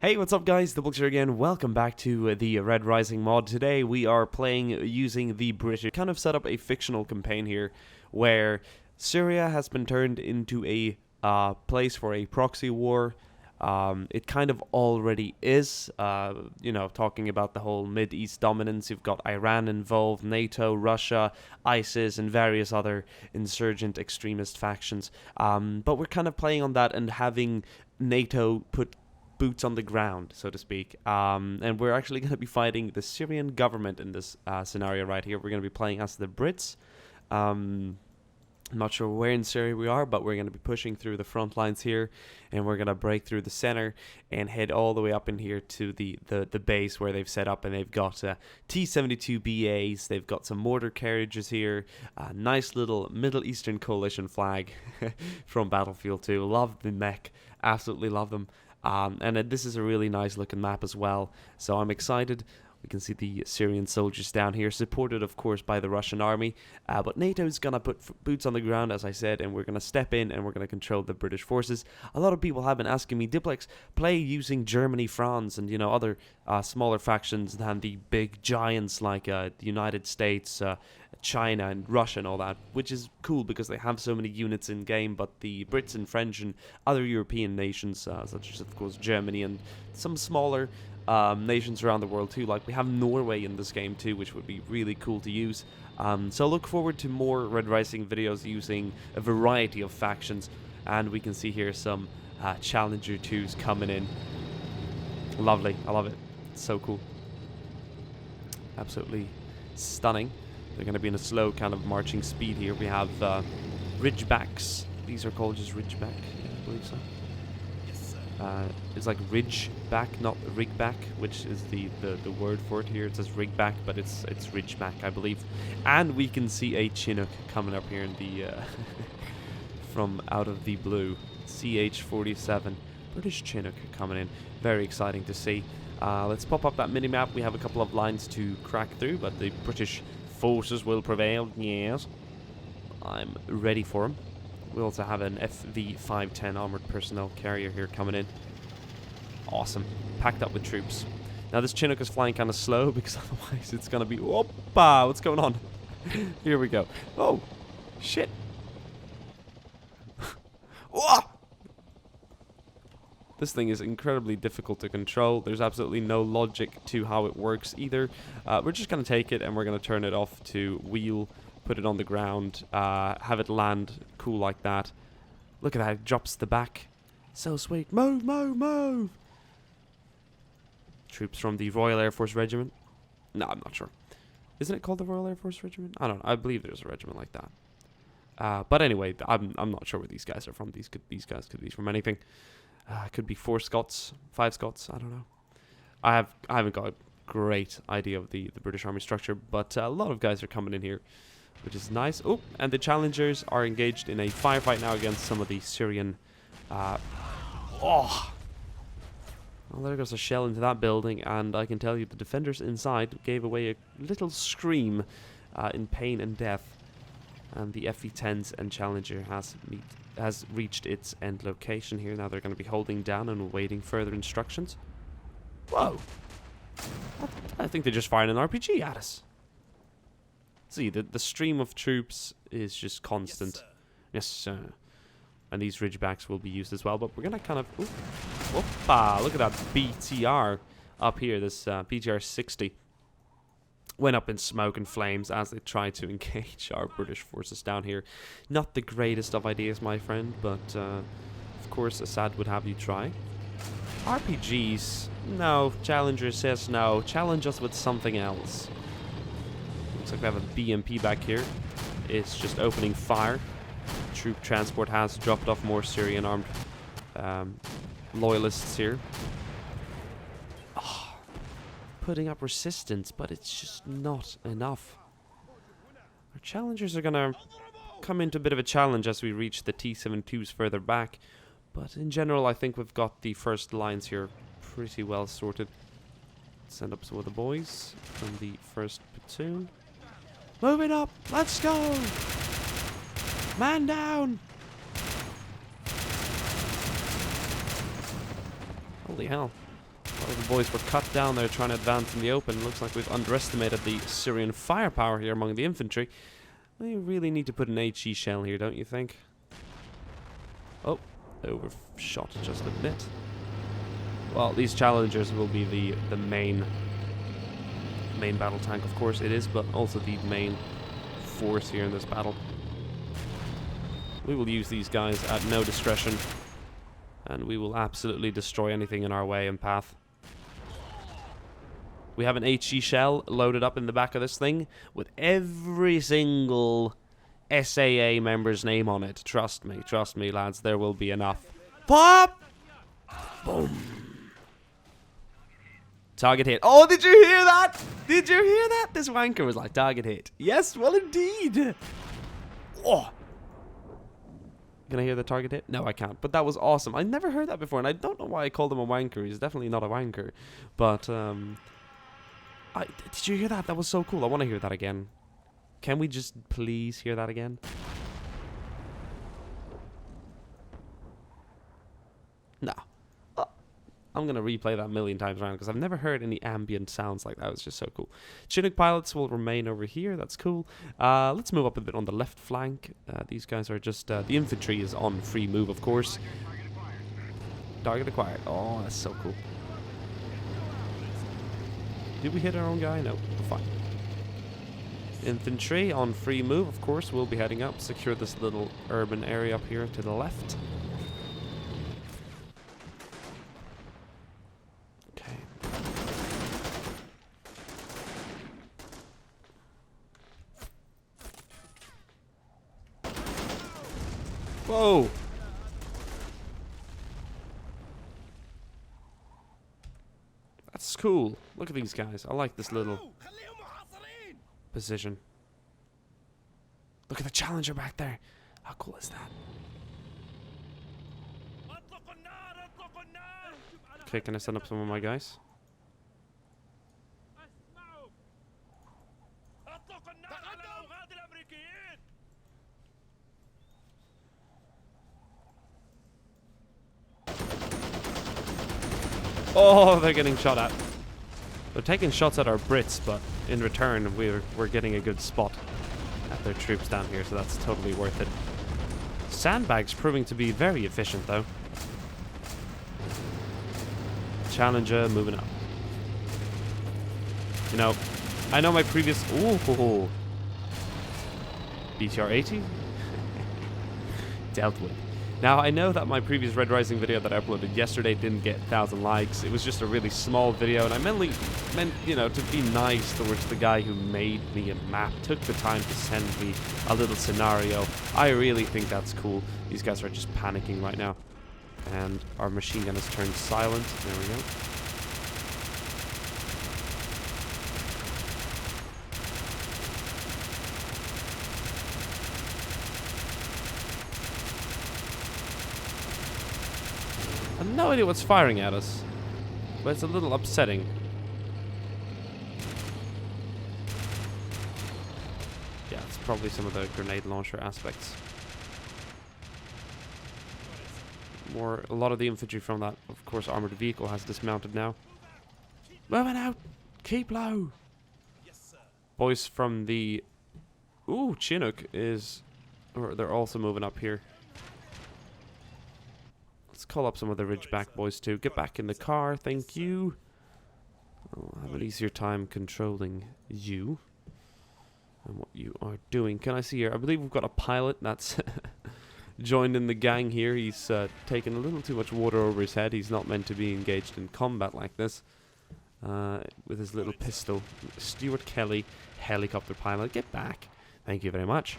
Hey, what's up guys, DiplexHeated here again. Welcome back to the Red Rising mod. Today we are playing using the British. Kind of set up a fictional campaign here where Syria has been turned into a place for a proxy war. It kind of already is, you know, talking about the whole Mid-East dominance. You've got Iran involved, NATO, Russia, ISIS, and various other insurgent extremist factions. But we're kind of playing on that and having NATO put boots on the ground, so to speak. And we're actually going to be fighting the Syrian government in this scenario right here. We're going to be playing as the Brits. I'm not sure where in Syria we are, but we're going to be pushing through the front lines here, and we're going to break through the center and head all the way up in here to the base where they've set up, and they've got T-72 BAs, they've got some mortar carriages here, a nice little Middle Eastern coalition flag from Battlefield 2. Love the mech, absolutely love them. And this is a really nice looking map as well, so I'm excited. We can see the Syrian soldiers down here, supported of course by the Russian army, but NATO's gonna put boots on the ground, as I said, and we're gonna step in and we're gonna control the British forces. A lot of people have been asking me, Diplex, play using Germany, France, and, you know, other smaller factions than the big giants like the United States, China and Russia and all that, which is cool because they have so many units in game. But the Brits and French and other European nations, such as of course Germany and some smaller nations around the world too, like we have Norway in this game too, which would be really cool to use. So look forward to more Red Rising videos using a variety of factions, and we can see here some Challenger 2s coming in. Lovely, I love it, it's so cool, absolutely stunning. They're going to be in a slow kind of marching speed here. We have Ridgebacks. These are called just Ridgeback, I believe so. Yes, sir. It's like Ridgeback, not Rigback, which is the word for it here. It says Rigback, but it's Ridgeback, I believe. And we can see a Chinook coming up here in the from out of the blue. CH-47, British Chinook coming in. Very exciting to see. Let's pop up that mini-map. We have a couple of lines to crack through, but the British forces will prevail, yes. I'm ready for them. We also have an FV-510 armored personnel carrier here coming in. Awesome. Packed up with troops. Now this Chinook is flying kind of slow because otherwise it's going to be... Oppa! What's going on? Here we go. Oh! Shit! Oh! This thing is incredibly difficult to control. There's absolutely no logic to how it works either. We're just going to take it and we're going to turn it off to wheel, put it on the ground, have it land cool like that. Look at that, it drops the back. So sweet. Move, move, move! Troops from the Royal Air Force Regiment. No, I'm not sure. Isn't it called the Royal Air Force Regiment? I don't know. I believe there's a regiment like that. But anyway, I'm not sure where these guys are from. These guys could be from anything. Could be 4 Scots, 5 Scots, I don't know. I haven't got a great idea of the British Army structure, but a lot of guys are coming in here, which is nice. Oh, and the Challengers are engaged in a firefight now against some of the Syrian... Well, there goes a shell into that building, and I can tell you the defenders inside gave away a little scream in pain and death. And the FV-10s and Challenger has reached its end location here. Now they're going to be holding down and awaiting further instructions. Whoa! I think they just fired an RPG at us. See, the stream of troops is just constant. Yes, sir. And these Ridgebacks will be used as well, but we're going to kind of... Whoopa! Look at that BTR up here, this BTR-60. Went up in smoke and flames as they tried to engage our British forces down here. Not the greatest of ideas, my friend, but of course Assad would have you try. RPGs? No. Challenger says no. Challenge us with something else. Looks like we have a BMP back here. It's just opening fire. Troop transport has dropped off more Syrian armed loyalists here. Putting up resistance, but it's just not enough. Our Challengers are gonna come into a bit of a challenge as we reach the T-72s further back, but in general I think we've got the first lines here pretty well sorted. Send up some of the boys from the first platoon. Moving up, let's go! Man down! Holy hell. The boys were cut down there trying to advance in the open. Looks like we've underestimated the Syrian firepower here among the infantry. We really need to put an HE shell here, don't you think? Oh, overshot just a bit. Well, these challengers will be the main battle tank, of course it is, but also the main force here in this battle. We will use these guys at no discretion, and we will absolutely destroy anything in our way and path. We have an HE shell loaded up in the back of this thing with every single SAA member's name on it. Trust me, lads, there will be enough. Pop! Boom. Target hit. Oh, did you hear that? Did you hear that? This wanker was like, target hit. Yes, well, indeed. Oh. Can I hear the target hit? No, I can't. But that was awesome. I never heard that before, and I don't know why I called him a wanker. He's definitely not a wanker. But, did you hear that? That was so cool. I want to hear that again. Can we just please hear that again? No. I'm going to replay that a million times around because I've never heard any ambient sounds like that. It was just so cool. Chinook pilots will remain over here. That's cool. Let's move up a bit on the left flank. These guys are just... the infantry is on free move, of course. Target acquired. Oh, that's so cool. Did we hit our own guy? No, we're fine. Infantry on free move, of course. We'll be heading up. Secure this little urban area up here to the left. Whoa! That's cool. Look at these guys. I like this little position. Look at the Challenger back there. How cool is that? Okay, can I send up some of my guys? Oh, they're getting shot at. They're taking shots at our Brits, but in return, we're getting a good spot at their troops down here, so that's totally worth it. Sandbags proving to be very efficient, though. Challenger moving up. You know, I know my previous... Ooh, BTR 80? Dealt with. Now, I know that my previous Red Rising video that I uploaded yesterday didn't get 1,000 likes. It was just a really small video, and I meant, you know, to be nice towards the guy who made me a map, took the time to send me a little scenario. I really think that's cool. These guys are just panicking right now. And our machine gun has turned silent. There we go. I have no idea what's firing at us, but it's a little upsetting. Yeah, it's probably some of the grenade launcher aspects. A lot of the infantry from that, of course, armored vehicle has dismounted now. Moving out! Keep low! Yes, sir. Boys from the... Ooh, Chinook is... Or they're also moving up here. Let's call up some of the Ridgeback boys too. Get back in the car, thank you. I'll have an easier time controlling you and what you are doing. Can I see here? I believe we've got a pilot that's joined in the gang here. He's taken a little too much water over his head. He's not meant to be engaged in combat like this. With his little pistol. Stuart Kelly, helicopter pilot. Get back. Thank you very much.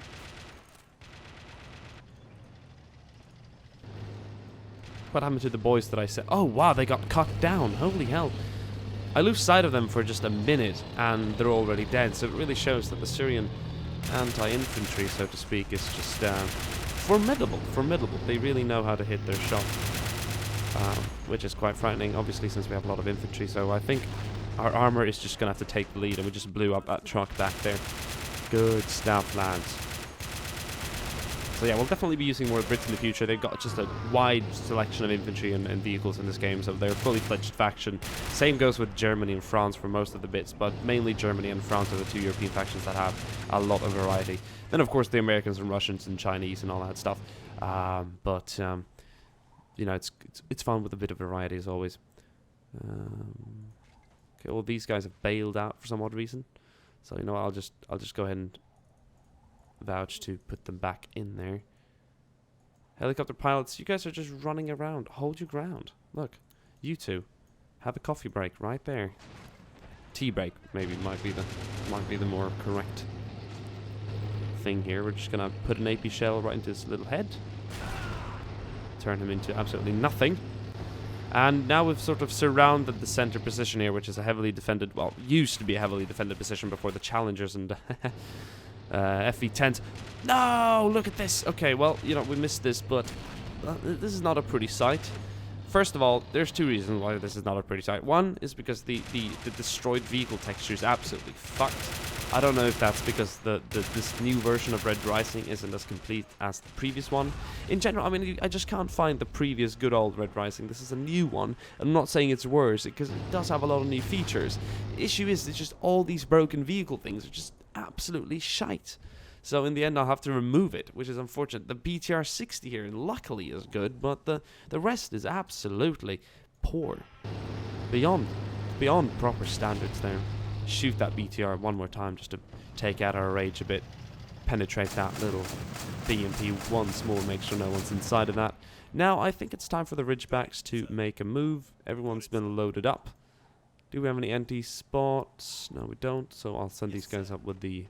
What happened to the boys that I said? Oh, wow, they got cut down. Holy hell. I lose sight of them for just a minute, and they're already dead. So it really shows that the Syrian anti-infantry, so to speak, is just formidable. Formidable. They really know how to hit their shot, which is quite frightening, obviously, since we have a lot of infantry. So I think our armor is just going to have to take the lead, and we just blew up that truck back there. Good stuff, lads. So yeah, we'll definitely be using more Brits in the future. They've got just a wide selection of infantry and vehicles in this game, so they're a fully fledged faction. Same goes with Germany and France for most of the bits, but mainly Germany and France are the 2 European factions that have a lot of variety. Then of course the Americans and Russians and Chinese and all that stuff. You know, it's fun with a bit of variety as always. Okay, all these guys have bailed out for some odd reason, so you know I'll just go ahead and vouch to put them back in there. Helicopter pilots, you guys are just running around. Hold your ground. Look, you two, have a coffee break right there. Tea break maybe might be the more correct thing here. We're just gonna put an AP shell right into his little head, turn him into absolutely nothing. And now we've sort of surrounded the center position here, which is a heavily defended, well, used to be a heavily defended position before the Challengers and FV10s. No, look at this. Okay, well, you know, we missed this, but this is not a pretty sight. First of all, there's 2 reasons why this is not a pretty sight. One is because the destroyed vehicle texture is absolutely fucked. I don't know if that's because this new version of Red Rising isn't as complete as the previous one. In general, I mean, I just can't find the previous good old Red Rising. This is a new one. I'm not saying it's worse, because it does have a lot of new features. The issue is, it's just all these broken vehicle things are just absolutely shite. So in the end, I'll have to remove it, which is unfortunate. The BTR 60 here, luckily, is good, but the rest is absolutely poor. Beyond proper standards there. Shoot that BTR one more time just to take out our rage a bit. Penetrate that little BMP once more, make sure no one's inside of that. Now, I think it's time for the Ridgebacks to make a move. Everyone's been loaded up. Do we have any empty spots? No, we don't. So I'll send these guys up with the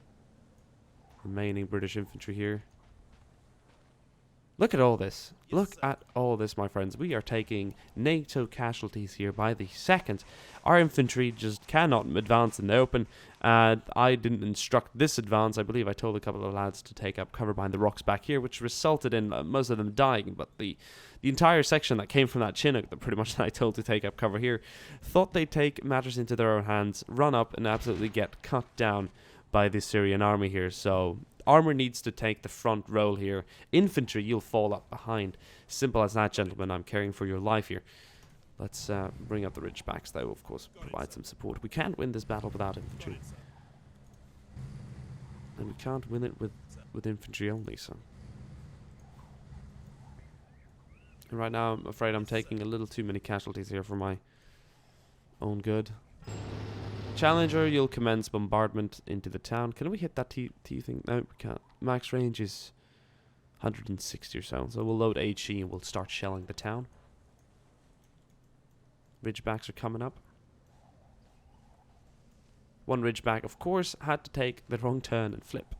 remaining British infantry here. Look at all this. Look at all this, my friends. We are taking NATO casualties here by the second. Our infantry just cannot advance in the open. I didn't instruct this advance. I believe I told a couple of lads to take up cover behind the rocks back here, which resulted in most of them dying. But the entire section that came from that Chinook, that pretty much I told to take up cover here, thought they'd take matters into their own hands, run up and absolutely get cut down by the Syrian army here. So armor needs to take the front role here. Infantry, you'll fall up behind. Simple as that, gentlemen. I'm caring for your life here. Let's bring up the Ridgebacks, though, of course, provide some support. We can't win this battle without infantry. And we can't win it with infantry only, so. And right now, I'm afraid I'm taking a little too many casualties here for my own good. Challenger, you'll commence bombardment into the town. Can we hit that T thing? No, we can't. Max range is 160 or so. So we'll load HE and we'll start shelling the town. Ridgebacks are coming up. One Ridgeback, of course, had to take the wrong turn and flip.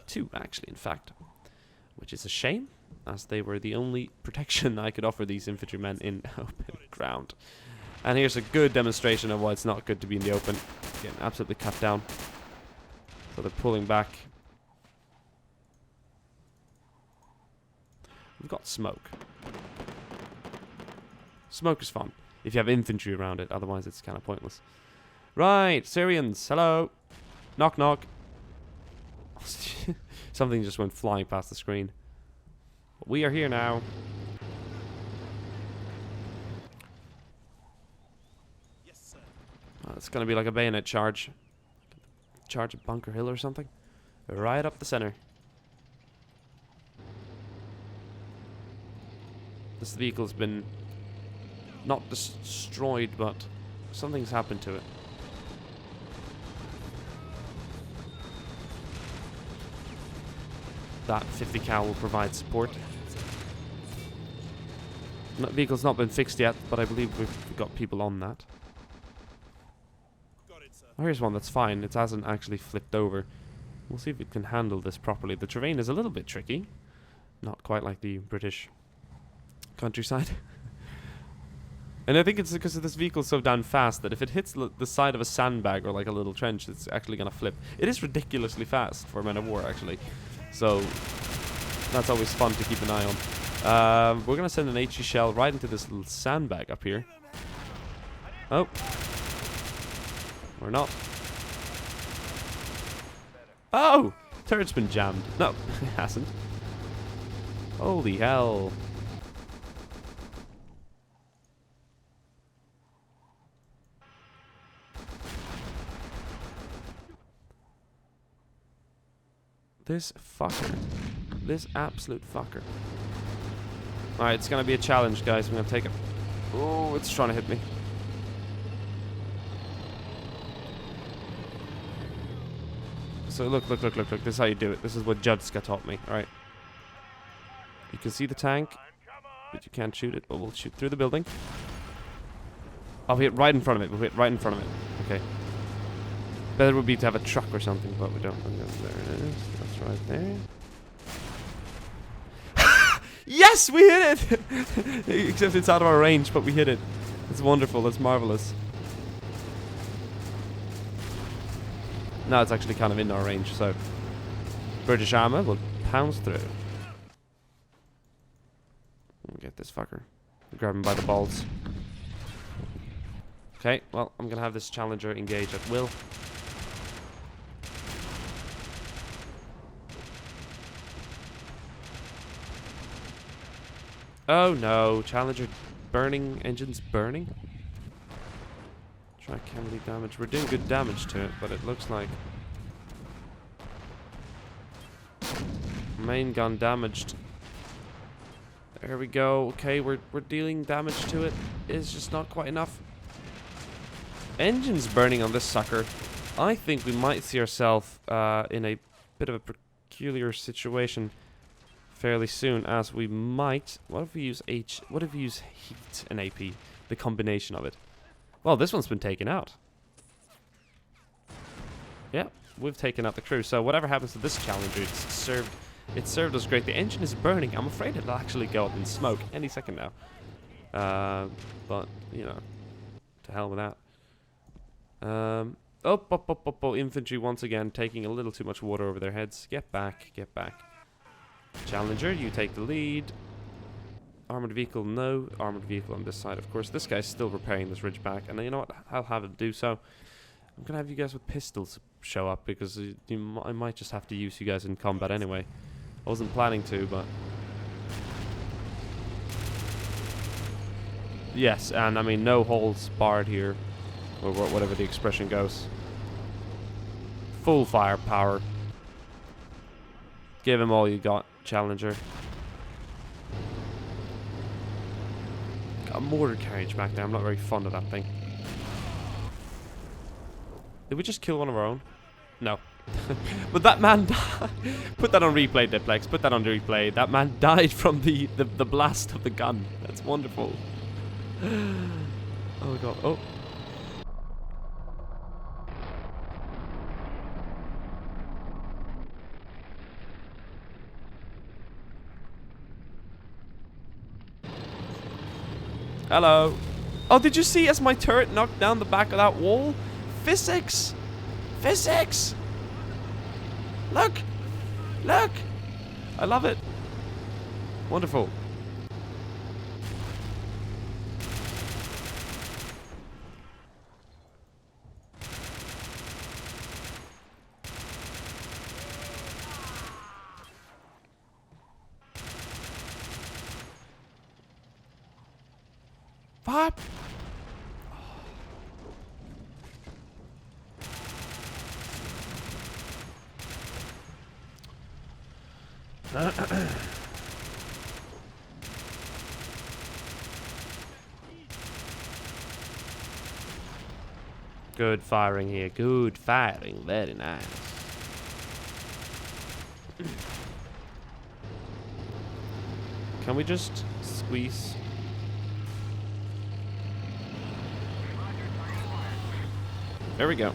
2, actually, in fact. Which is a shame, as they were the only protection I could offer these infantrymen in open ground. And here's a good demonstration of why it's not good to be in the open. Getting absolutely cut down. So they're pulling back. We've got smoke. Smoke is fun if you have infantry around it, otherwise it's kind of pointless. Right, Syrians, hello. Knock knock. Something just went flying past the screen. But we are here now. It's going to be like a bayonet charge. Charge at Bunker Hill or something. Right up the center. This vehicle's been not destroyed, but something's happened to it. That 50 cal will provide support. Vehicle's not been fixed yet, but I believe we've got people on that. Oh, here's one that's fine. It hasn't actually flipped over. We'll see if it can handle this properly. The terrain is a little bit tricky. Not quite like the British countryside. And I think it's because this vehicle's so damn fast that if it hits the side of a sandbag or like a little trench, it's actually going to flip. It is ridiculously fast for men of war, actually. So that's always fun to keep an eye on. We're going to send an HE shell right into this little sandbag up here. Oh. Or not. Oh! Turret's been jammed. No, it hasn't. Holy hell. This fucker. This absolute fucker. Alright, it's gonna be a challenge, guys. I'm gonna take it. Oh, it's trying to hit me. So look. This is how you do it. This is what Judska taught me. Alright. You can see the tank, but you can't shoot it. But we'll shoot through the building. I'll hit right in front of it. We'll hit right in front of it. Okay. Better would be to have a truck or something, but we don't. There it is. That's right there. Yes, we hit it! Except it's out of our range, but we hit it. It's wonderful. That's marvelous. Now it's actually kind of in our range, so British armor will pounce through. Get this fucker. Grab him by the balls. Okay, well, I'm gonna have this challenger engage at will. Oh no, challenger burning, engines burning. Track heavily damage. We're doing good damage to it, but it looks like main gun damaged. There we go. Okay, we're dealing damage to it. It's just not quite enough. Engines burning on this sucker. I think we might see ourselves in a bit of a peculiar situation fairly soon, as we might. What if we use what if we use heat and AP? The combination of it. Well, this one's been taken out. Yeah, we've taken out the crew. So whatever happens to this challenger, it served us great. The engine is burning. I'm afraid it'll actually go up in smoke any second now. But you know, to hell with that. Oh, infantry once again taking a little too much water over their heads. Get back, get back. Challenger, you take the lead. Armored vehicle, no. Armored vehicle on this side, of course. This guy's still repairing this ridge back. And you know what? I'll have it do so. I'm going to have you guys with pistols show up, because I might just have to use you guys in combat anyway. I wasn't planning to, but... Yes, and I mean, no holes barred here. Or whatever the expression goes. Full firepower. Give him all you got, challenger. Got a mortar carriage back there. I'm not very fond of that thing. Did we just kill one of our own? No. But that man died. Put that on replay, Diplex. Put that on replay. That man died from the blast of the gun. That's wonderful. Oh god. Oh. Hello. Oh, did you see as my turret knocked down the back of that wall? Physics! Physics! Look! Look! I love it. Wonderful. What? Good firing here. Good firing. Very nice. Can we just squeeze? There we go.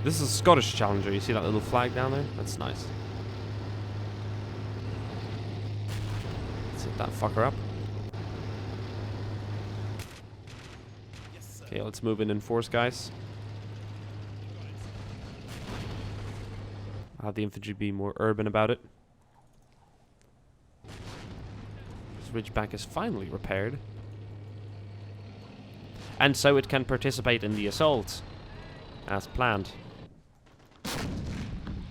This is a Scottish challenger. You see that little flag down there? That's nice. Let's hit that fucker up. Okay, let's move in force, guys. I'll have the infantry be more urban about it. This ridgeback is finally repaired. And so it can participate in the assault, as planned.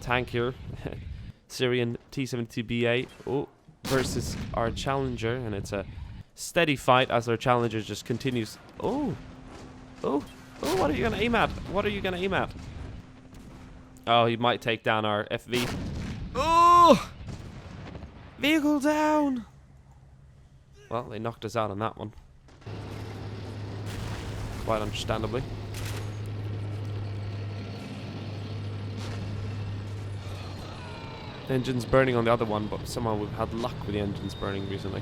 Tank here. Syrian T-72BA versus our challenger, and it's a steady fight as our challenger just continues. Oh, what are you gonna aim at? What are you gonna aim at? Oh, he might take down our FV. Oh, vehicle down. Well, they knocked us out on that one. Quite understandably. Engine's burning on the other one, but somehow we've had luck with the engines burning recently.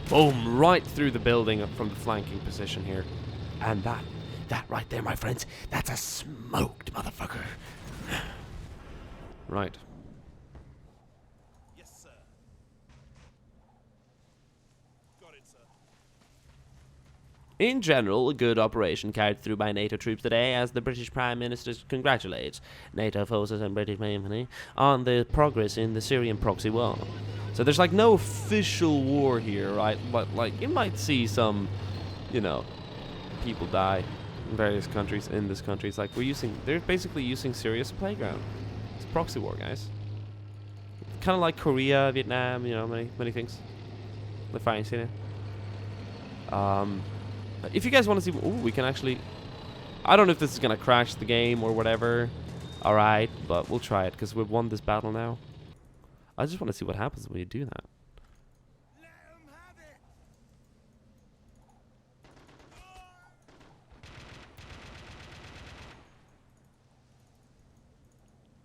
Boom! Right through the building from the flanking position here. And that right there, my friends, that's a smoked motherfucker. Right. Yes, sir. Got it, sir. In general, a good operation carried through by NATO troops today, as the British Prime Minister congratulates NATO forces and British Infantry on the progress in the Syrian proxy war. So there's like no official war here, right? But like you might see some, you know, people die in various countries. In this country, it's like they're basically using Syria as a playground. It's a proxy war, guys. Kind of like Korea, Vietnam, you know, many things. The fighting scene. If you guys want to see, we can actually. I don't know if this is gonna crash the game or whatever. All right, but we'll try it because we've won this battle now. I just want to see what happens when you do that. Let 'em have it.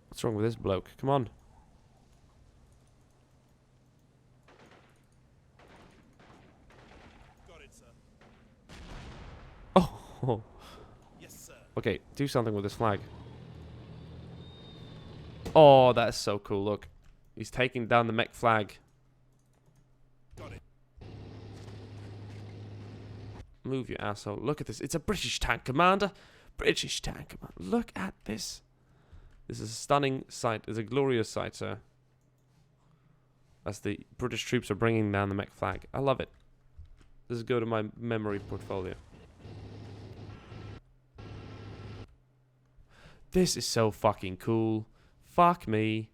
What's wrong with this bloke? Come on. Got it, sir. Oh. Yes, sir. Okay, do something with this flag. Oh, that's so cool. Look. He's taking down the mech flag. Got it. Move, you asshole. Look at this. It's a British tank, Commander. British tank, Commander. Look at this. This is a stunning sight. It's a glorious sight, sir. As the British troops are bringing down the mech flag. I love it. This is go to my memory portfolio. This is so fucking cool. Fuck me.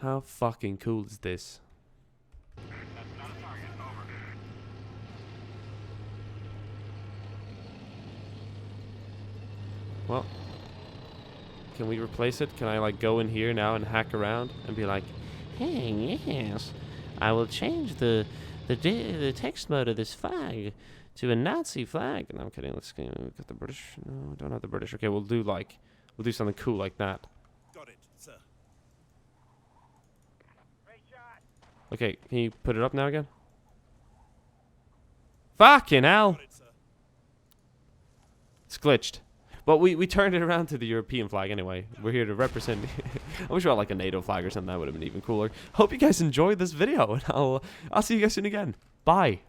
How fucking cool is this? Well, can we replace it? Can I like go in here now and hack around and be like, hey, yes, I will change the text mode of this flag to a Nazi flag. No, I'm kidding. Let's get the British. No, I don't have the British. Okay, we'll do something cool like that. Got it, sir. Okay, can you put it up now again? Fucking hell! Got it, sir. It's glitched. But we turned it around to the European flag anyway. We're here to represent. I wish we had like a NATO flag or something. That would have been even cooler. Hope you guys enjoyed this video, and I'll see you guys soon again. Bye.